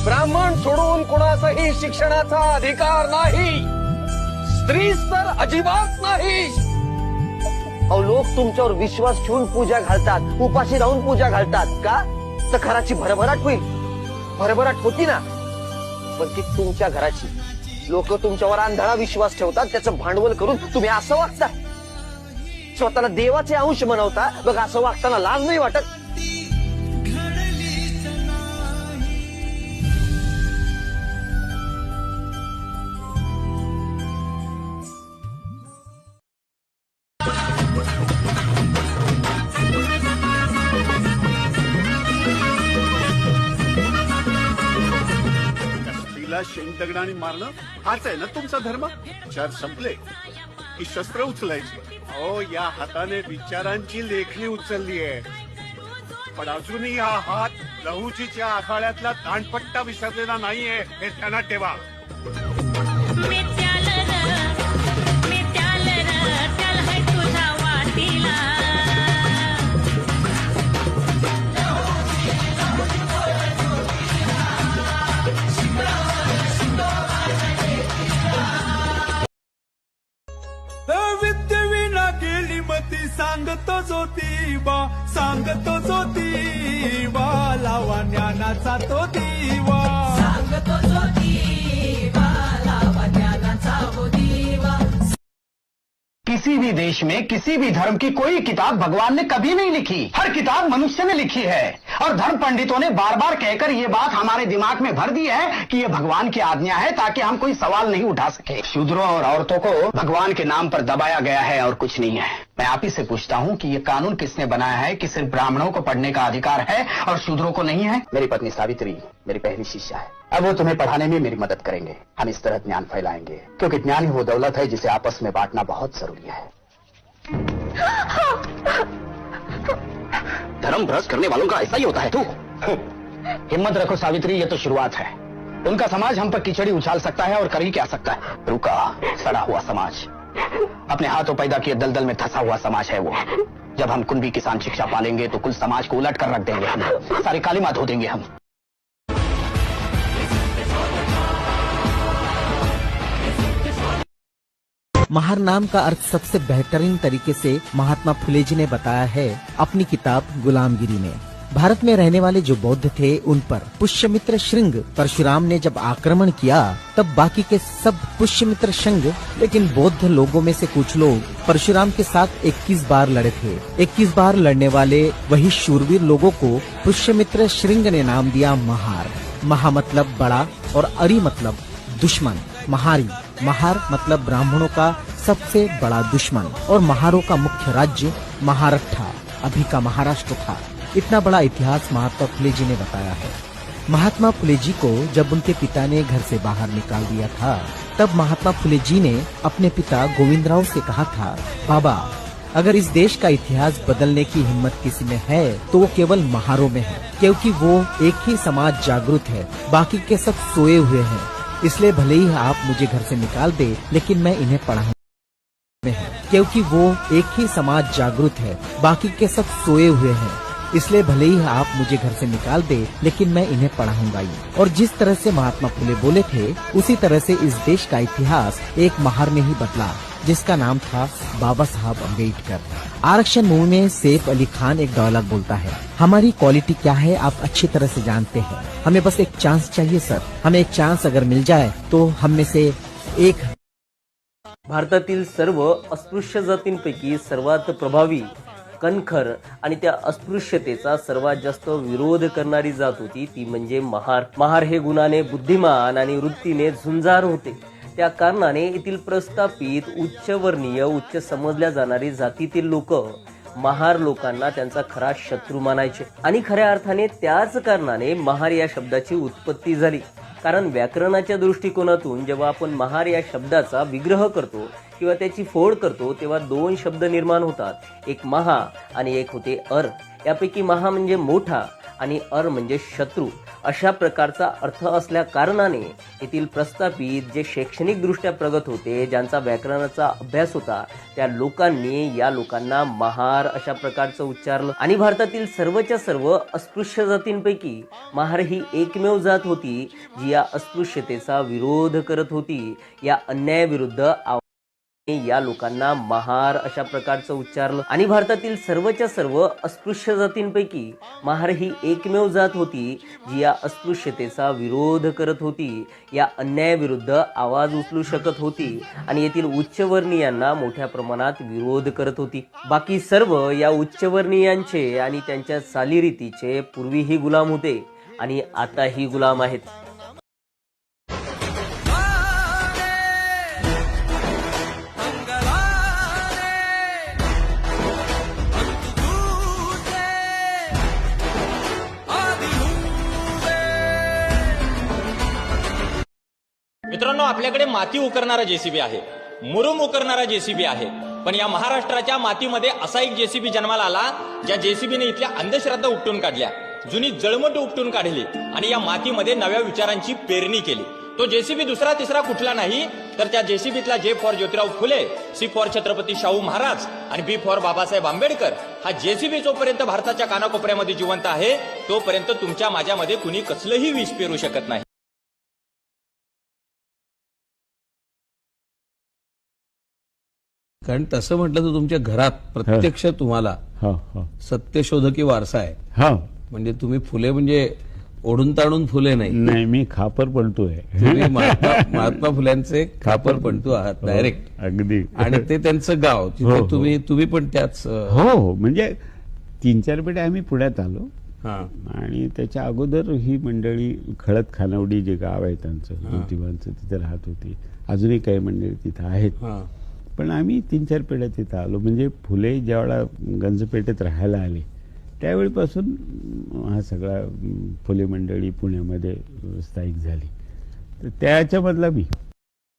ब्राह्मण सोडून कोणाचाही शिक्षणाचा अधिकार नाही, स्त्रीस तर अजिबात नाही. अहो, लोक तुमच्यावर विश्वास ठेवून पूजा घालतात, उपाशी राहून पूजा घालतात का? तर घराची भरभराट होईल. भरभराट होती ना, पण ती तुमच्या घराची. लोक तुमच्यावर आंधळा विश्वास ठेवतात, त्याचं भांडवल करून तुम्ही असं वागता. स्वतःला देवाचे अंश म्हणवता, बघ असं वागताना लाज नाही वाटत? तिला शेंगदगडाने मारणं हाच आहे ना तुमचा धर्म? विचार संपले की शस्त्र उचलायची. अहो, या हाताने विचारांची लेखणी उचलली आहे, पण अजूनही हा हात लहुजीच्या आखाड्यातला दांडपट्टा विसरलेला नाहीये, हे ध्यानात ठेवा. विद्येविना गेली मती, सांगतो ज्योतिबा, सांगतो ज्योतिबा, लावा ज्ञानाचा तो दिवा, सांगतो ज्योतिबा, लावा ज्ञानाचा वो दिवा. किसी भी देश में किसी भी धर्म की कोई किताब भगवान ने कभी नहीं लिखी. हर किताब मनुष्य ने लिखी है. और धर्म पंडितों ने बार बार कहकर ये बात हमारे दिमाग में भर दी है कि ये भगवान की आज्ञा है, ताकि हम कोई सवाल नहीं उठा सके. शूद्रों और औरतों को भगवान के नाम पर दबाया गया है और कुछ नहीं है. मैं आप ही से पूछता हूँ कि ये कानून किसने बनाया है कि सिर्फ ब्राह्मणों को पढ़ने का अधिकार है और शूद्रों को नहीं है? मेरी पत्नी सावित्री मेरी पहली शिष्या है. अब वो तुम्हें पढ़ाने में मेरी मदद करेंगे. हम इस तरह ज्ञान फैलाएंगे, क्योंकि ज्ञान ही वो दौलत है जिसे आपस में बांटना बहुत जरूरी है. धर्म भ्रष्ट करने वालों का ऐसा ही होता है. तू हिम्मत रखो सावित्री, ये तो शुरुआत है. उनका समाज हम पर कीचड़ी उछाल सकता है और कर ही क्या सकता है. रुका सड़ा हुआ समाज, अपने हाथों पैदा किए दलदल में धंसा हुआ समाज है वो. जब हम कुंभी किसान शिक्षा पालेंगे तो कुल समाज को उलट कर रख देंगे हम. सारी कालीमा धो देंगे हम. महार नाम का अर्थ सबसे बेहतरीन तरीके से महात्मा फुले जी ने बताया है अपनी किताब गुलामगिरी में. भारत में रहने वाले जो बौद्ध थे उन पर पुष्यमित्र श्रृंग परशुराम ने जब आक्रमण किया तब बाकी के सब पुष्यमित्र श्रृंग, लेकिन बौद्ध लोगों में से कुछ लोग परशुराम के साथ 21 बार लड़े थे. 21 बार लड़ने वाले वही शूरवीर लोगों को पुष्यमित्र श्रृंग ने नाम दिया महार. महा मतलब बड़ा और अरि मतलब दुश्मन. महारी महार मतलब ब्राह्मणों का सबसे बड़ा दुश्मन और महारों का मुख्य राज्य महाराष्ट्र अभी का महाराष्ट्र था. इतना बड़ा इतिहास महात्मा फुले जी ने बताया है. महात्मा फुले जी को जब उनके पिता ने घर से बाहर निकाल दिया था तब महात्मा फुले जी ने अपने पिता गोविंदराव से कहा था, बाबा अगर इस देश का इतिहास बदलने की हिम्मत किसी में है तो वो केवल महारों में है, क्योंकि वो एक ही समाज जागृत है, बाकी के सब सोए हुए हैं. इसलिए भले ही आप मुझे घर से निकाल दे, लेकिन मैं इन्हें पढ़ाऊंगा. क्योंकि वो एक ही समाज जागृत है, बाकी के सब सोए हुए हैं. इसलिए भले ही आप मुझे घर से निकाल दे, लेकिन मैं इन्हें पढ़ाऊंगा ही. और जिस तरह से महात्मा फुले बोले थे उसी तरह से इस देश का इतिहास एक महार ने ही बदला, जिसका नाम था बाबा साहब अम्बेडकर. आरक्षण मूवी में सैफ अली खान एक डायलॉग बोलता है, हमारी क्वालिटी क्या है आप अच्छी तरह से जानते हैं, हमें बस एक चांस चाहिए सर. हमें एक चांस अगर मिल जाए तो हम में से एक. भारतातील सर्व अस्पृश्य जातींपैकी सर्वात प्रभावी, कणखर आणि त्या अस्पृश्यतेचा सर्वात जास्त विरोध करणारी जात होती ती म्हणजे महार. महार हे गुणाने बुद्धिमान आणि वृत्तीने झुंजार होते. त्या कारणाने येथील प्रस्थापित उच्चवर्णीय उच्च समजल्या जाणारी जातीतील लोक महार लोकांना त्यांचा खरा शत्रू मानायचे. आणि खऱ्या अर्थाने त्याच कारणाने महार या शब्दाची उत्पत्ती झाली. कारण व्याकरणाच्या दृष्टिकोनातून जेव्हा आपण महार या शब्दाचा विग्रह करतो किंवा त्याची फोड करतो तेव्हा दोन शब्द निर्माण होतात, एक महा आणि एक होते अर. यापैकी महा म्हणजे मोठा आणि अर म्हणजे शत्रू. अशा प्रकारचा अर्थ असल्या कारणाने येथील प्रस्थापित जे शैक्षणिकदृष्ट्या प्रगत होते, ज्यांचा व्याकरणाचा अभ्यास होता, त्या लोकांनी या लोकांना महार अशा प्रकारचं उच्चारलं. आणि भारतातील सर्वच्या सर्व अस्पृश्य जातींपैकी महार ही एकमेव जात होती जी या अस्पृश्यतेचा विरोध करत होती. या अन्यायाविरुद्ध या लोकांना महार अशा प्रकारचं उच्चारलं. आणि भारतातील सर्वच्या सर्व अस्पृश्य जातींपैकी महार ही एकमेव जात होती जी या अस्पृश्यतेचा विरोध करत होती, या अन्यायाविरुद्ध आवाज उचलू शकत होती आणि येथील उच्चवर्णीयांना मोठ्या प्रमाणात विरोध करत होती. बाकी सर्व या उच्चवर्णीयांचे आणि त्यांच्या चालीरीतीचे पूर्वीही गुलाम होते आणि आताही गुलाम आहेत. मित्रांनो, आपल्याकडे माती उकरणारा जेसीबी आहे, मुरुम उकरणारा जेसीबी आहे, पण या महाराष्ट्राच्या मातीमध्ये असा एक जेसीबी जन्माला आला ज्या जेसीबीने इथल्या अंधश्रद्धा उपटून काढल्या, जुनी जळमट उपटून काढली आणि या मातीमध्ये नव्या विचारांची पेरणी केली. तो जेसीबी दुसरा तिसरा कुठला नाही तर त्या जेसीबीतला J for Jyotirao Phule, C for Chhatrapati Shahu Maharaj आणि बी फॉर बाबासाहेब आंबेडकर. हा जेसीबी जोपर्यंत भारताच्या कानाकोपऱ्यामध्ये जिवंत आहे तोपर्यंत तुमच्या माझ्यामध्ये कुणी कसलंही विष पेरू शकत नाही. कारण तसं म्हटलं तर तुमच्या घरात प्रत्यक्ष तुम्हाला सत्यशोधकी वारसा आहे. म्हणजे तुम्ही फुले म्हणजे ओढून ताणून फुले नाही, मी खापर पणतू आहे. तुम्ही महात्मा फुल्यांचे खापर पणतू आहात डायरेक्ट. अगदी. आणि ते त्यांचं गाव जिथे तुम्ही पण त्याच. हो, म्हणजे 3-4 पिढ्या आम्ही पुण्यात आलो आणि त्याच्या अगोदर ही मंडळी खळद खानावडी जे गाव आहे त्यांचं, ज्योतिबांचं, तिथे राहत होती. अजूनही काही मंडळी तिथे आहेत. पण आम्ही 3-4 पिढ्या तिथं आलो. म्हणजे फुले ज्यावेळेला गंजपेठेत राहायला आले त्यावेळीपासून हा सगळा फुले मंडळी पुण्यामध्ये स्थायिक झाली. तर त्याच्यामधला मी